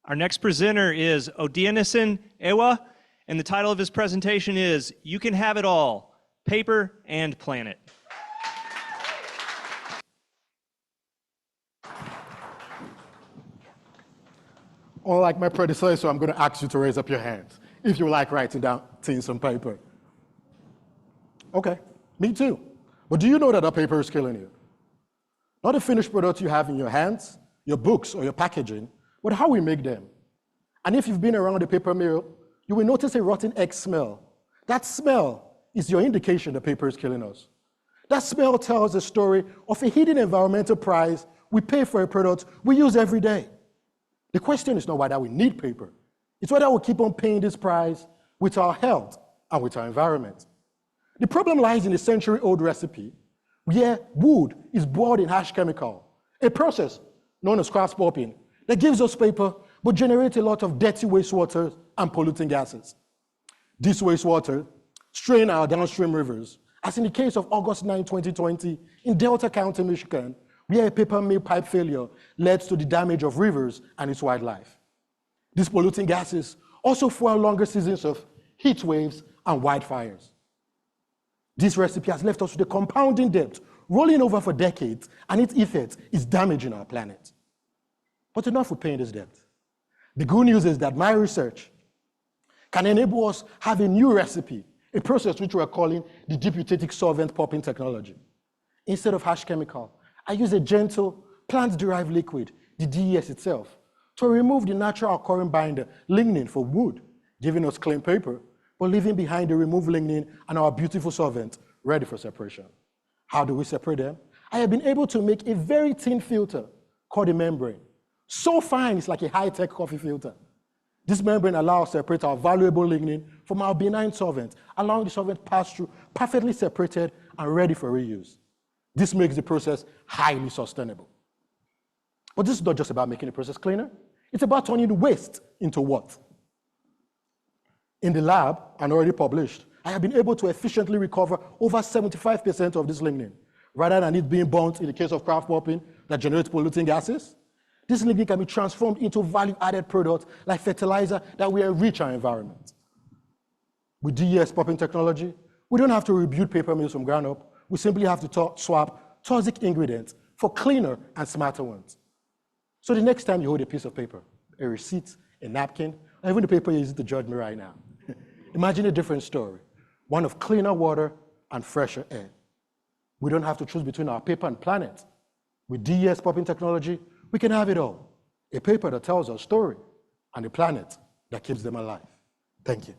Our next presenter is Odianosen Ewah, and the title of his presentation is You Can Have It All, Paper and Planet. Unlike my predecessor, I'm going to ask you to raise up your hands if you like writing down things on paper. Okay, me too. But do you know that that paper is killing you? Not the finished product you have in your hands, your books, or your packaging, but how we make them. And if you've been around the paper mill, you will notice a rotten egg smell. That smell is your indication the paper is killing us. That smell tells the story of a hidden environmental price we pay for a product we use every day. The question is not whether we need paper. It's whether we keep on paying this price with our health and with our environment. The problem lies in a century-old recipe where wood is boiled in harsh chemical, a process known as scrap pulping that gives us paper but generates a lot of dirty wastewater and polluting gases. This wastewater strain our downstream rivers, as in the case of August 9, 2020 in Delta County, Michigan, where a paper mill pipe failure led to the damage of rivers and its wildlife. These polluting gases also fuel longer seasons of heat waves and wildfires. This recipe has left us with a compounding debt, rolling over for decades, and its effect is damaging our planet. But enough with paying this debt. The good news is that my research can enable us have a new recipe, a process which we're calling the deputatic solvent pulping technology. Instead of harsh chemical, I use a gentle plant-derived liquid, the DES itself, to remove the natural occurring binder, lignin for wood, giving us clean paper, but leaving behind the removed lignin and our beautiful solvent ready for separation. How do we separate them? I have been able to make a very thin filter called a membrane. So fine, it's like a high-tech coffee filter. This membrane allows us to separate our valuable lignin from our benign solvent, allowing the solvent pass through perfectly separated and ready for reuse. This makes the process highly sustainable. But this is not just about making the process cleaner. It's about turning the waste into what? In the lab, and already published, I have been able to efficiently recover over 75% of this lignin, rather than it being burnt in the case of craft pulping that generates polluting gases. This lignin can be transformed into value-added products like fertilizer that will enrich our environment. With DES pulping technology, we don't have to rebuild paper mills from ground up. We simply have to swap toxic ingredients for cleaner and smarter ones. So the next time you hold a piece of paper, a receipt, a napkin, or even the paper you're using to judge me right now, imagine a different story, one of cleaner water and fresher air. We don't have to choose between our paper and planet. With DES pulping technology, we can have it all. A paper that tells our story and a planet that keeps them alive. Thank you.